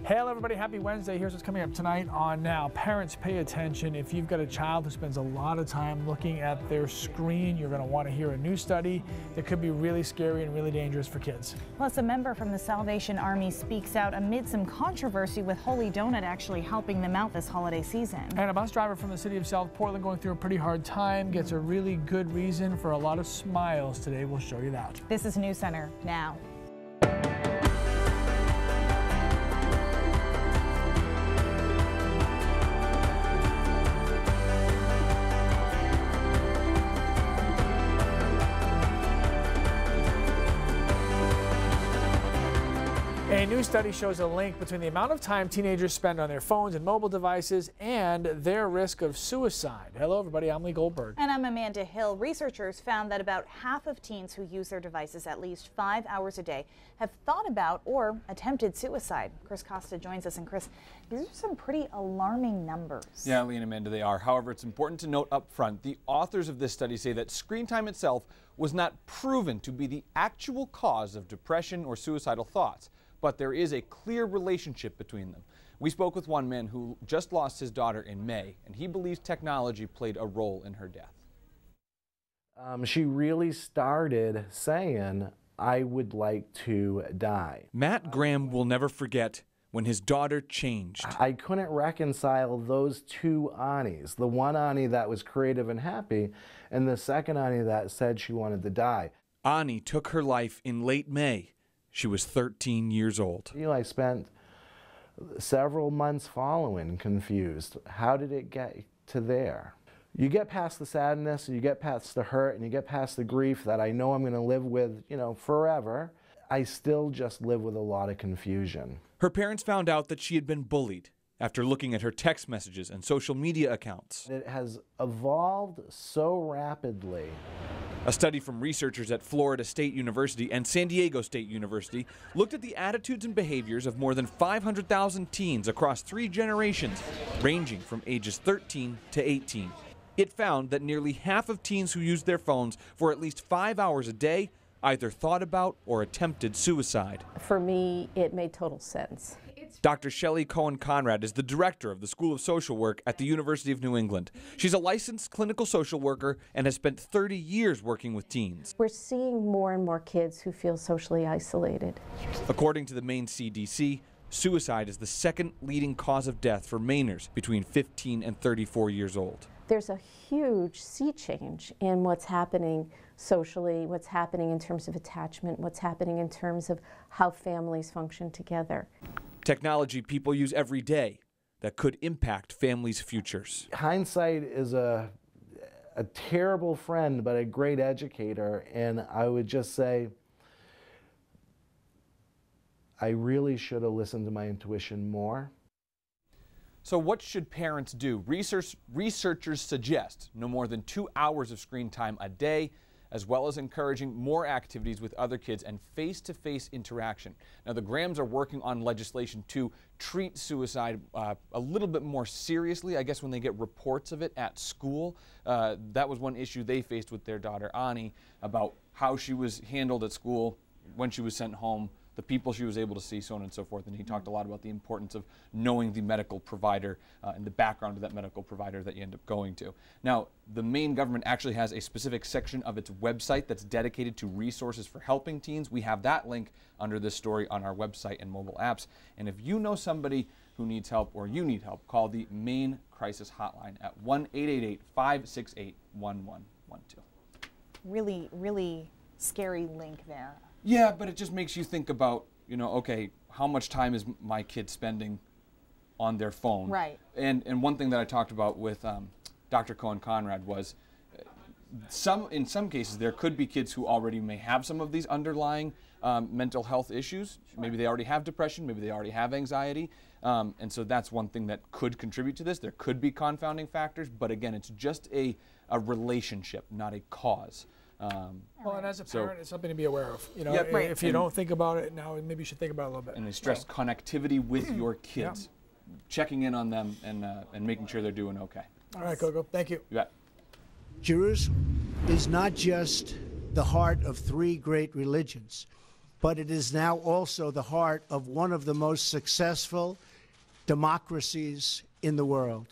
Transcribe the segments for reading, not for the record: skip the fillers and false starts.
Hello everybody, happy Wednesday. Here's what's coming up tonight on Now. Parents, pay attention. If you've got a child who spends a lot of time looking at their screen, you're going to want to hear a new study that could be really scary and really dangerous for kids. Plus, a member from the Salvation Army speaks out amid some controversy with Holy Donut actually helping them out this holiday season. And a bus driver from the city of South Portland going through a pretty hard time gets a really good reason for a lot of smiles today. We'll show you that. This is News Center Now. A new study shows a link between the amount of time teenagers spend on their phones and mobile devices and their risk of suicide. Hello everybody, I'm Lee Goldberg. And I'm Amanda Hill. Researchers found that about half of teens who use their devices at least 5 hours a day have thought about or attempted suicide. Chris Costa joins us. And Chris, these are some pretty alarming numbers. Yeah, Lee and Amanda, they are. However, it's important to note up front, the authors of this study say that screen time itself was not proven to be the actual cause of depression or suicidal thoughts. But there is a clear relationship between them. We spoke with one man who just lost his daughter in May, and he believes technology played a role in her death. She really started saying, "I would like to die." Matt Graham will never forget when his daughter changed. I couldn't reconcile those two Annies. The one Annie that was creative and happy, and the second Annie that said she wanted to die. Annie took her life in late May. She was 13 years old. I spent several months following, confused. How did it get to there? You get past the sadness, and you get past the hurt, and you get past the grief that I know I'm going to live with, forever. I still just live with a lot of confusion. Her parents found out that she had been bullied after looking at her text messages and social media accounts. It has evolved so rapidly. A study from researchers at Florida State University and San Diego State University looked at the attitudes and behaviors of more than 500,000 teens across 3 generations, ranging from ages 13 to 18. It found that nearly half of teens who used their phones for at least 5 hours a day either thought about or attempted suicide. For me, it made total sense. Dr. Shelley Cohen-Conrad is the director of the School of Social Work at the University of New England. She's a licensed clinical social worker and has spent 30 years working with teens. We're seeing more and more kids who feel socially isolated. According to the Maine CDC, suicide is the second leading cause of death for Mainers between 15 and 34 years old. There's a huge sea change in what's happening socially, what's happening in terms of attachment, what's happening in terms of how families function together. Technology people use every day that could impact families' futures. Hindsight is a terrible friend, but a great educator, and I would just say I really should have listened to my intuition more. So what should parents do? Researchers suggest no more than 2 hours of screen time a day, as well as encouraging more activities with other kids and face-to-face interaction. Now, the Grahams are working on legislation to treat suicide a little bit more seriously, I guess, when they get reports of it at school. That was one issue they faced with their daughter, Annie, about how she was handled at school when she was sent home, the people she was able to see, so on and so forth. And he talked a lot about the importance of knowing the medical provider and the background of that medical provider that you end up going to. Now, the Maine government actually has a specific section of its website that's dedicated to resources for helping teens. We have that link under this story on our website and mobile apps. And if you know somebody who needs help or you need help, call the Maine Crisis Hotline at 1-888-568-1112. Really, really scary link there. Yeah, but it just makes you think about, okay, how much time is my kid spending on their phone? Right. And one thing that I talked about with Dr. Cohen-Conrad was in some cases there could be kids who already may have some of these underlying mental health issues. Sure. Maybe they already have depression, maybe they already have anxiety. And so that's one thing that could contribute to this. There could be confounding factors, but again, it's just a relationship, not a cause. Well, and as a parent, it's something to be aware of. Yep. Right. If you don't think about it now, maybe you should think about it a little bit. And they stress connectivity with your kids, checking in on them and making sure they're doing okay. All right, Coco. Thank you. You bet. Jerusalem is not just the heart of 3 great religions. but it is now also the heart of one of the most successful democracies in the world.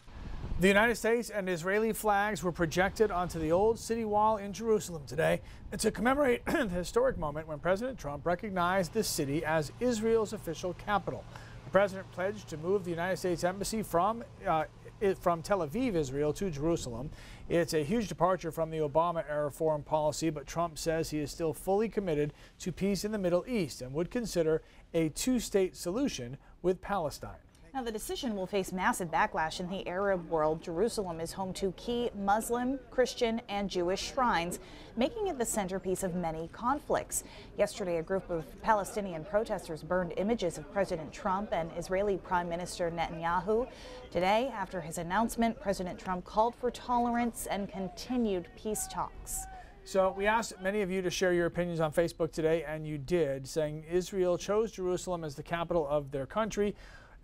The United States and Israeli flags were projected onto the old city wall in Jerusalem today to commemorate the historic moment when President Trump recognized this city as Israel's official capital. The president pledged to move the United States Embassy from Tel Aviv, Israel, to Jerusalem. It's a huge departure from the Obama-era foreign policy, but Trump says he is still fully committed to peace in the Middle East and would consider a two-state solution with Palestine. Now, the decision will face massive backlash in the Arab world. Jerusalem is home to key Muslim, Christian, and Jewish shrines, making it the centerpiece of many conflicts. Yesterday, a group of Palestinian protesters burned images of President Trump and Israeli Prime Minister Netanyahu. Today, after his announcement, President Trump called for tolerance and continued peace talks. So we asked many of you to share your opinions on Facebook today, and you did, saying Israel chose Jerusalem as the capital of their country,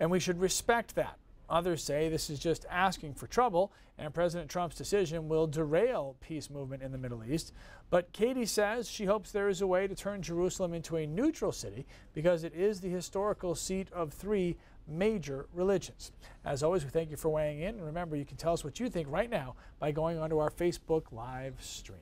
and we should respect that. Others say this is just asking for trouble, and President Trump's decision will derail peace movement in the Middle East. But Katie says she hopes there is a way to turn Jerusalem into a neutral city because it is the historical seat of three major religions. As always, we thank you for weighing in. And remember, you can tell us what you think right now by going onto our Facebook live stream.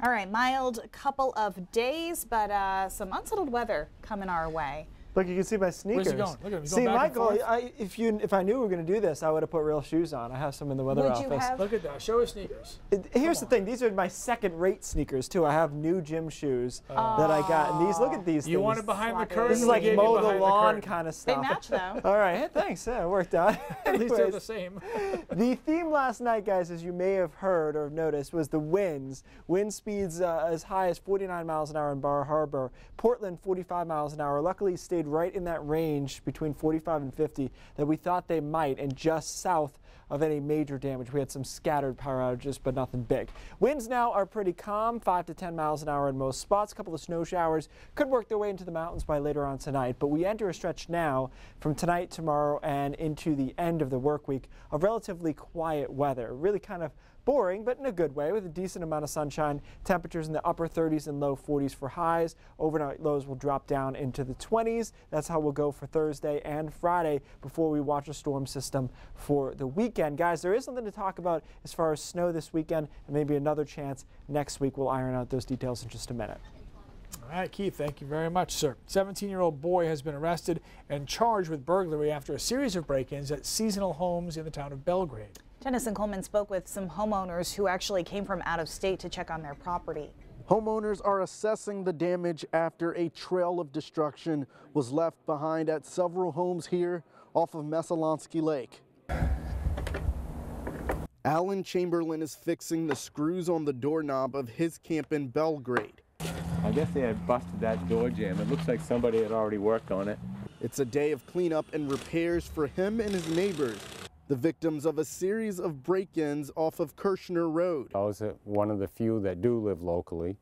All right, mild couple of days, but some unsettled weather coming our way. Look, you can see my sneakers. Where's he going? Look at him. He's See, going back Michael, and forth. if I knew we were going to do this, I would have put real shoes on. I have some in the weather office. Would you have? Look at that. Show his sneakers. Here's the thing. These are my second-rate sneakers, too. I have new gym shoes that I got. And these, look at these You things. wanted behind the Sloppy. curtain. This is we like gave you mow the behind lawn curtain. kind of They stuff. match, though. All right. Hey, thanks. Yeah, it worked out. At least they're Anyways, the same. the theme last night, guys, as you may have heard or noticed, was the winds. Wind speeds as high as 49 miles an hour in Bar Harbor. Portland, 45 miles an hour. Luckily, stayed right in that range between 45 and 50 that we thought they might, and just south of any major damage. We had some scattered power outages, but nothing big. Winds now are pretty calm, 5 to 10 miles an hour in most spots. A couple of snow showers could work their way into the mountains by later on tonight, but we enter a stretch now from tonight, tomorrow, and into the end of the work week of relatively quiet weather. Really kind of boring, but in a good way, with a decent amount of sunshine. Temperatures in the upper 30s and low 40s for highs. Overnight lows will drop down into the 20s. That's how we'll go for Thursday and Friday before we watch a storm system for the weekend. Guys, there is something to talk about as far as snow this weekend, and maybe another chance next week. We'll iron out those details in just a minute. All right, Keith, thank you very much, sir. 17-year-old boy has been arrested and charged with burglary after a series of break-ins at seasonal homes in the town of Belgrade. Tennyson Coleman spoke with some homeowners who actually came from out of state to check on their property. Homeowners are assessing the damage after a trail of destruction was left behind at several homes here off of Messalonsky Lake. Alan Chamberlain is fixing the screws on the doorknob of his camp in Belgrade. I guess they had busted that door jam. It looks like somebody had already worked on it. It's a day of cleanup and repairs for him and his neighbors, the victims of a series of break-ins off of Kirshner Road. I was one of the few that do live locally,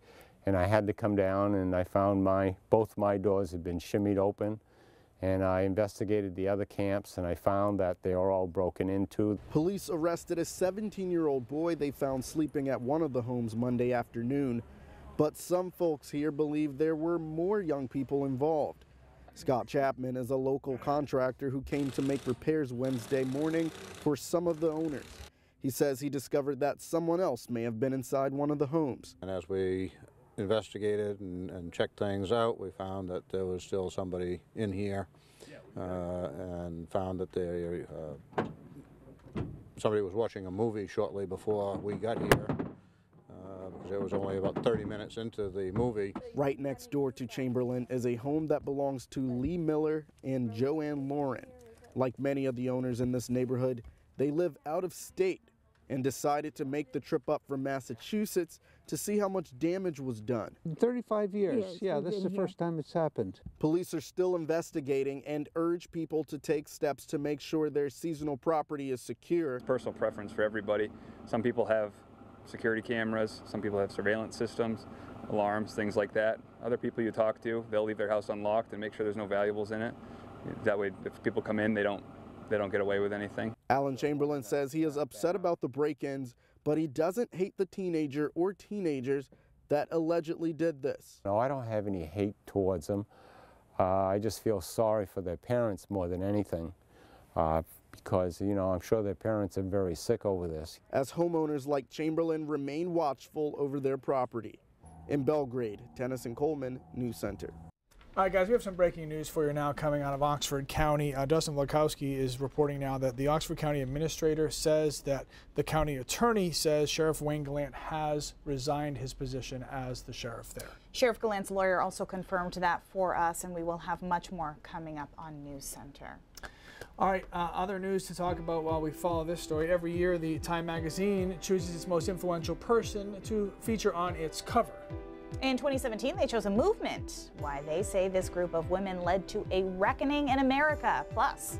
and I had to come down, and I found both my doors had been shimmied open, and I investigated the other camps, and I found that they are all broken into. Police arrested a 17-year-old boy they found sleeping at one of the homes Monday afternoon, but some folks here believe there were more young people involved. Scott Chapman is a local contractor who came to make repairs Wednesday morning for some of the owners. He says he discovered that someone else may have been inside one of the homes. And as we investigated and checked things out, we found that there was still somebody in here and found that somebody was watching a movie shortly before we got here. Because it was only about 30 minutes into the movie. Right next door to Chamberlain is a home that belongs to Lee Miller and Joanne Lauren. Like many of the owners in this neighborhood, they live out of state and decided to make the trip up from Massachusetts to see how much damage was done. 35 years, yeah, this is the first time it's happened. Police are still investigating and urge people to take steps to make sure their seasonal property is secure. Personal preference for everybody. Some people have security cameras, some people have surveillance systems, alarms, things like that. Other people you talk to, they'll leave their house unlocked and make sure there's no valuables in it. That way, if people come in, they don't get away with anything. Alan Chamberlain says he is upset about the break-ins, but he doesn't hate the teenager or teenagers that allegedly did this. No, I don't have any hate towards them. I just feel sorry for their parents more than anything. Because, you know, I'm sure their parents are very sick over this. As homeowners like Chamberlain remain watchful over their property. In Belgrade, Tennyson Coleman, News Center. All right, guys, we have some breaking news for you now coming out of Oxford County. Dustin Vlkowski is reporting now that the Oxford County Administrator says that the county attorney says Sheriff Wayne Gallant has resigned his position as the sheriff there. Sheriff Gallant's lawyer also confirmed that for us, and we will have much more coming up on News Center. All right, other news to talk about while we follow this story. Every year, the Time magazine chooses its most influential person to feature on its cover. In 2017, they chose a movement. Why they say this group of women led to a reckoning in America. Plus,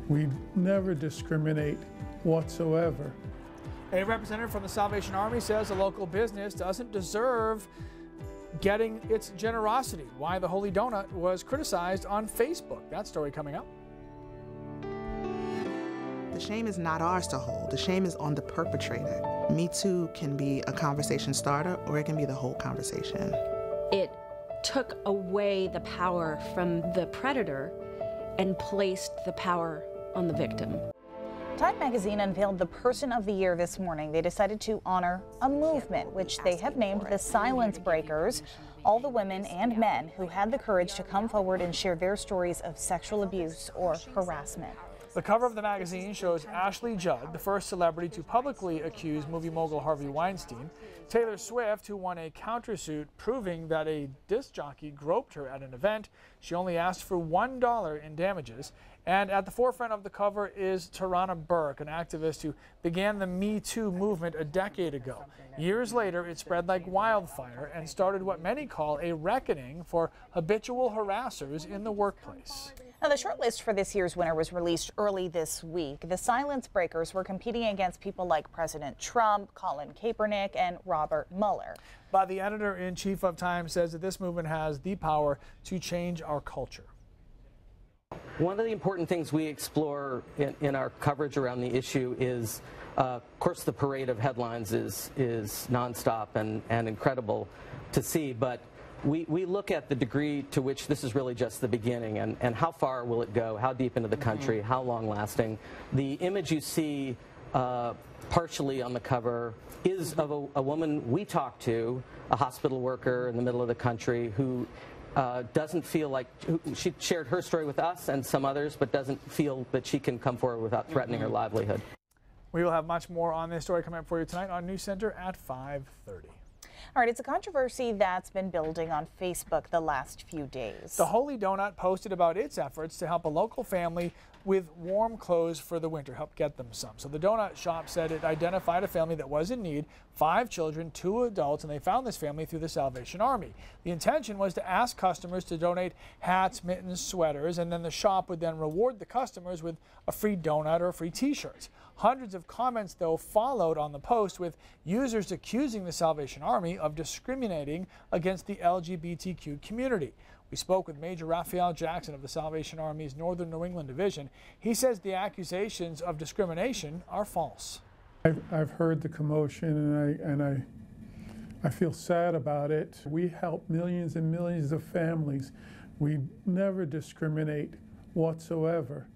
we never discriminate whatsoever. A representative from the Salvation Army says a local business doesn't deserve getting its generosity. Why the Holy Donut was criticized on Facebook. That story coming up. The shame is not ours to hold. The shame is on the perpetrator. Me Too can be a conversation starter, or it can be the whole conversation. It took away the power from the predator and placed the power on the victim. Time magazine unveiled the Person of the Year this morning. They decided to honor a movement, which they have named the Silence Breakers. All the women and men who had the courage to come forward and share their stories of sexual abuse or harassment. The cover of the magazine shows Ashley Judd, the first celebrity to publicly accuse movie mogul Harvey Weinstein, Taylor Swift, who won a countersuit proving that a disc jockey groped her at an event. She only asked for $1 in damages. And at the forefront of the cover is Tarana Burke, an activist who began the Me Too movement a decade ago. Years later, it spread like wildfire and started what many call a reckoning for habitual harassers in the workplace. Now, the shortlist for this year's winner was released early this week. The Silence Breakers were competing against people like President Trump, Colin Kaepernick, and Robert Mueller. But the editor-in-chief of Time says that this movement has the power to change our culture. One of the important things we explore in our coverage around the issue is, of course, the parade of headlines is nonstop and incredible to see, but we look at the degree to which this is really just the beginning, and how far will it go, how deep into the country, how long lasting. The image you see partially on the cover is of a woman we talked to, a hospital worker in the middle of the country who doesn't feel like, she shared her story with us and some others, but doesn't feel that she can come forward without threatening her livelihood. We will have much more on this story coming up for you tonight on News Center at 5:30. All right, it's a controversy that's been building on Facebook the last few days. The Holy Donut posted about its efforts to help a local family with warm clothes for the winter, help get them some. So the donut shop said it identified a family that was in need, 5 children, 2 adults, and they found this family through the Salvation Army. The intention was to ask customers to donate hats, mittens, sweaters, and then the shop would then reward the customers with a free donut or free t-shirts. Hundreds of comments, though, followed on the post, with users accusing the Salvation Army of discriminating against the LGBTQ community. We spoke with Major Raphael Jackson of the Salvation Army's Northern New England Division. He says the accusations of discrimination are false. I've heard the commotion, and I feel sad about it. We help millions and millions of families. We never discriminate whatsoever.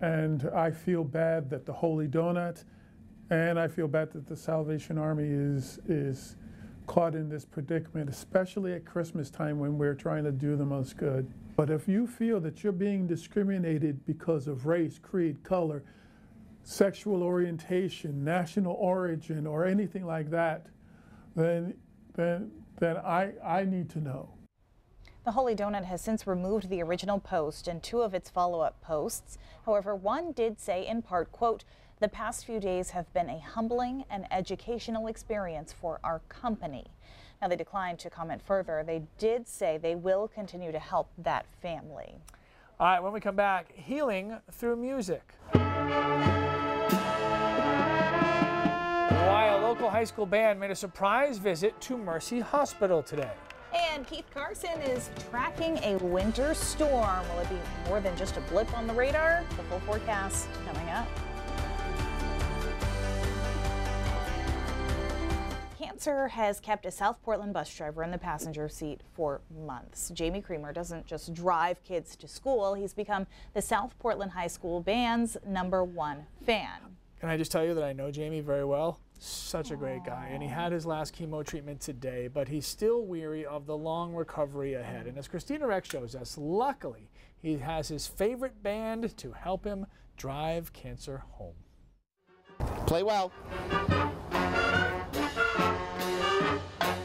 And I feel bad that the Holy Donut, and I feel bad that the Salvation Army is caught in this predicament, especially at Christmas time when we're trying to do the most good. But if you feel that you're being discriminated because of race, creed, color, sexual orientation, national origin, or anything like that, then I need to know. The Holy Donut has since removed the original post and 2 of its follow-up posts. However, one did say in part, quote, "The past few days have been a humbling and educational experience for our company." Now, they declined to comment further. They did say they will continue to help that family. All right, when we come back, healing through music. Why a local high school band made a surprise visit to Mercy Hospital today. And Keith Carson is tracking a winter storm. Will it be more than just a blip on the radar? The full forecast coming up. Cancer has kept a South Portland bus driver in the passenger seat for months. Jamie Creamer doesn't just drive kids to school. He's become the South Portland High School band's #1 fan. Can I just tell you that I know Jamie very well? Such a great guy, and he had his last chemo treatment today, but he's still weary of the long recovery ahead. And as Christina Rex shows us, luckily he has his favorite band to help him drive cancer home. Play well.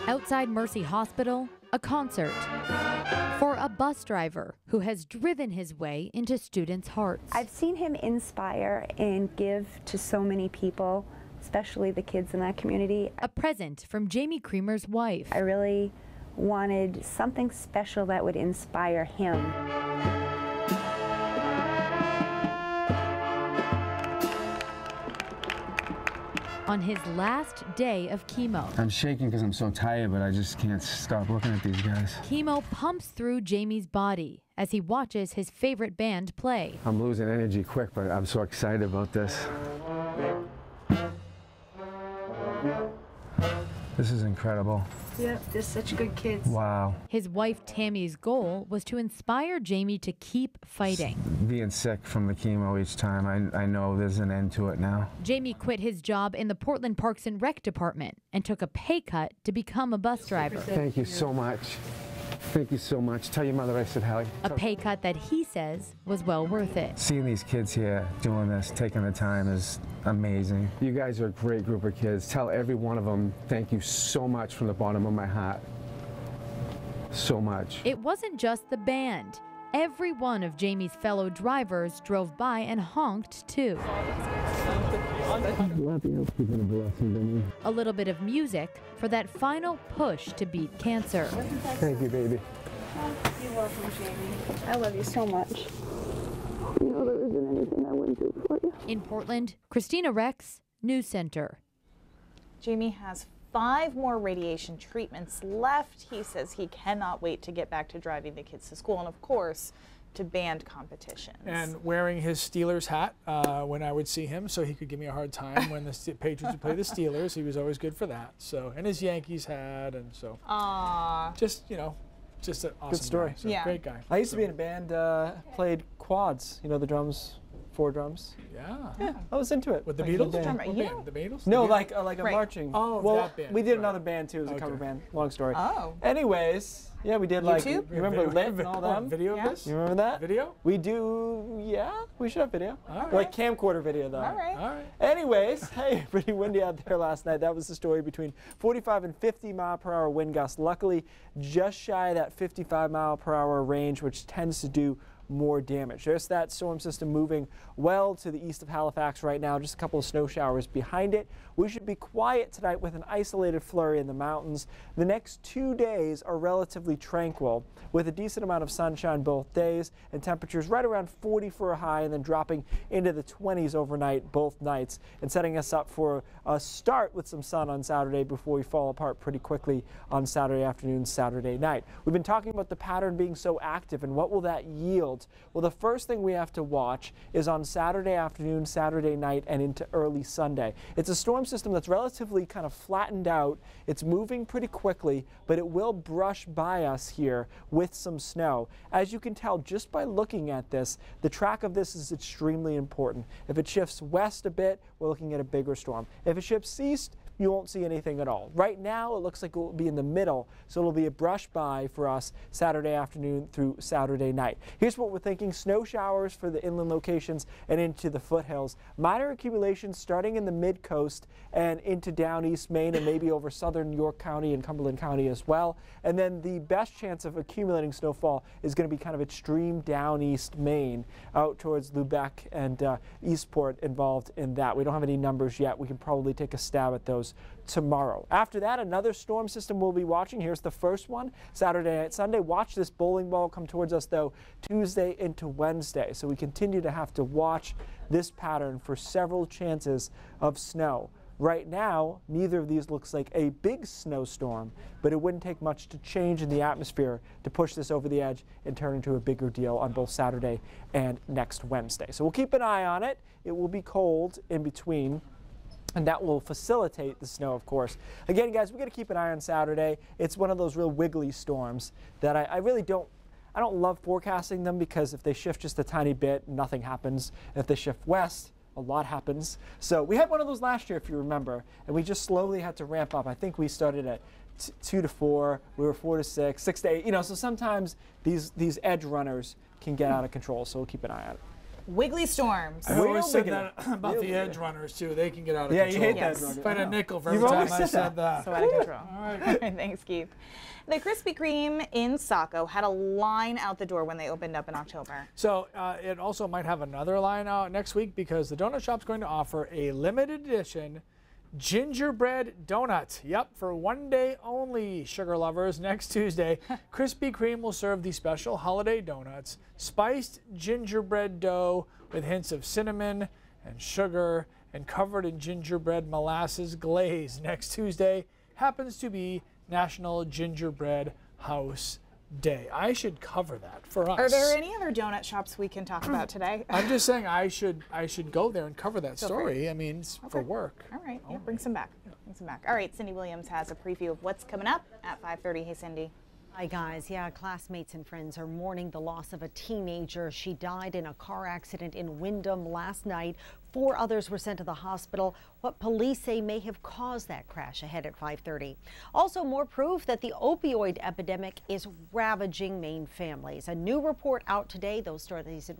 Outside Mercy Hospital, a concert for a bus driver who has driven his way into students' hearts. I've seen him inspire and give to so many people, especially the kids in that community. A present from Jamie Creamer's wife. I really wanted something special that would inspire him. On his last day of chemo. I'm shaking because I'm so tired, but I just can't stop looking at these guys. Chemo pumps through Jamie's body as he watches his favorite band play. I'm losing energy quick, but I'm so excited about this. This is incredible. Yep, they're such good kids. Wow. His wife Tammy's goal was to inspire Jamie to keep fighting. Being sick from the chemo each time, I know there's an end to it now. Jamie quit his job in the Portland Parks and Rec department and took a pay cut to become a bus driver. Thank you so much. Thank you so much. Tell your mother I said hi. A pay cut that he says was well worth it. Seeing these kids here doing this, taking the time is amazing. You guys are a great group of kids. Tell every one of them thank you so much from the bottom of my heart. So much. It wasn't just the band. Every one of Jamie's fellow drivers drove by and honked too. I love you. Keep it a blessing to me. A little bit of music for that final push to beat cancer. Thank you, baby. You're welcome, Jamie. I love you so much. You know there isn't anything I wouldn't do for you. In Portland, Christina Rex, News Center. Jamie has 5 more radiation treatments left. He says he cannot wait to get back to driving the kids to school and, of course, to band competitions. And wearing his Steelers hat when I would see him, so he could give me a hard time when the Patriots would play the Steelers. He was always good for that. So, and his Yankees hat, and so. Just, you know, just an awesome Good story. Guy. So, yeah. Great guy. I used to be in a band, played quads. You know the drums, 4 drums. Yeah. I was into it. With the Like Beatles? the band. What band? The Beatles? No, The Beatles? like a Right. marching. Oh, well, that band. we did Right. another band too. It was a cover Okay. band. Long story. Oh. Anyways, yeah, we did like. You YouTube? remember Lit and all them? Video of this? You remember that? Video? We do. Yeah, we should have video. All right. Like camcorder video though. All right. All right. Anyways, hey, pretty windy out there last night. That was the story between 45 and 50 mile per hour wind gusts. Luckily, just shy of that 55 mile per hour range, which tends to do more damage. There's that storm system moving well to the east of Halifax right now, just a couple of snow showers behind it. We should be quiet tonight with an isolated flurry in the mountains. The next 2 days are relatively tranquil with a decent amount of sunshine both days and temperatures right around 40 for a high and then dropping into the 20s overnight both nights and setting us up for a start with some sun on Saturday before we fall apart pretty quickly on Saturday afternoon, Saturday night. We've been talking about the pattern being so active and what will that yield? Well, the first thing we have to watch is on Saturday afternoon, Saturday night, and into early Sunday. It's a storm system that's relatively kind of flattened out. It's moving pretty quickly, but it will brush by us here with some snow. As you can tell just by looking at this, the track of this is extremely important. If it shifts west a bit, we're looking at a bigger storm. If it shifts east, you won't see anything at all. Right now, it looks like it will be in the middle, so it'll be a brush by for us Saturday afternoon through Saturday night. Here's what we're thinking. Snow showers for the inland locations and into the foothills. Minor accumulations starting in the mid-coast and into down East Maine and maybe over southern York County and Cumberland County as well. And then the best chance of accumulating snowfall is going to be kind of extreme down East Maine out towards Lubec and Eastport involved in that. We don't have any numbers yet. We can probably take a stab at those tomorrow. After that, another storm system we'll be watching. Here's the first one, Saturday night, Sunday. Watch this bowling ball come towards us, though, Tuesday into Wednesday. So we continue to have to watch this pattern for several chances of snow. Right now, neither of these looks like a big snowstorm, but it wouldn't take much to change in the atmosphere to push this over the edge and turn into a bigger deal on both Saturday and next Wednesday. So we'll keep an eye on it. It will be cold in between. and that will facilitate the snow, of course. Again, guys, we got to keep an eye on Saturday. It's one of those real wiggly storms that I really don't love forecasting them, because if they shift just a tiny bit, nothing happens. If they shift west, a lot happens. So we had one of those last year, if you remember, and we just slowly had to ramp up. I think we started at 2 to 4, we were 4 to 6, 6 to 8. You know, so sometimes these edge runners can get out of control. So we'll keep an eye on it. Wiggly storms. I always said that about the edge runners too. They can get out of control. Yeah, you hate that. If I had a nickel for every time I said that. So out of control. All right, thanks, Keith. The Krispy Kreme in Saco had a line out the door when they opened up in October. So it also might have another line out next week, because the donut shop's going to offer a limited edition gingerbread donut. Yep, for one day only, sugar lovers. Next Tuesday, Krispy Kreme will serve the special holiday donuts, spiced gingerbread dough with hints of cinnamon and sugar, and covered in gingerbread molasses glaze. Next Tuesday happens to be National Gingerbread House Day. I should cover that for us. Are there any other donut shops we can talk about today? I'm just saying I should go there and cover that story. I mean, it's for work. All right, yeah, bring some back. Bring some back. All right, Cindy Williams has a preview of what's coming up at 5:30. Hey, Cindy. Hi, guys. Yeah, classmates and friends are mourning the loss of a teenager. She died in a car accident in Windham last night. 4 others were sent to the hospital. What police say may have caused that crash, ahead at 5:30. Also, more proof that the opioid epidemic is ravaging Maine families. A new report out today. Those stories,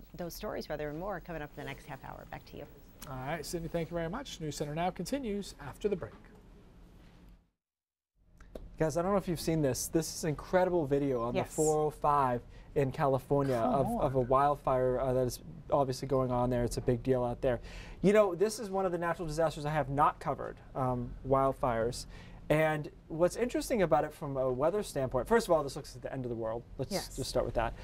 and more are coming up in the next half hour. Back to you. All right, Cindy, thank you very much. News Center Now continues after the break. Guys, I don't know if you've seen this. This is an incredible video on the 405 in California of a wildfire that is obviously going on there. It's a big deal out there. You know, this is one of the natural disasters I have not covered, wildfires. And what's interesting about it from a weather standpoint, first of all, this looks like the end of the world. Let's just start with that.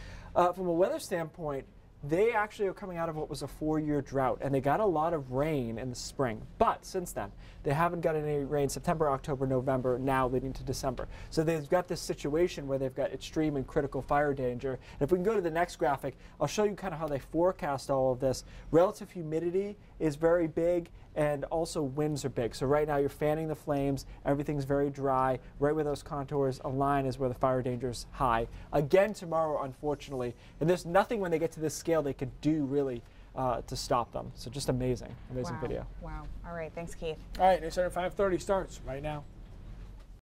From a weather standpoint, they actually are coming out of what was a 4-year drought, and they got a lot of rain in the spring. But since then, they haven't got any rain September, October, November, now leading to December. So they've got this situation where they've got extreme and critical fire danger. And if we can go to the next graphic, I'll show you kind of how they forecast all of this. Relative humidity is very big, and also winds are big. So right now you're fanning the flames, everything's very dry. Right where those contours align is where the fire danger is high. Again tomorrow, unfortunately, and there's nothing when they get to this scale they could do really to stop them. So just amazing, amazing video. Wow. All right, thanks, Keith. All right, News Center 5:30 starts right now.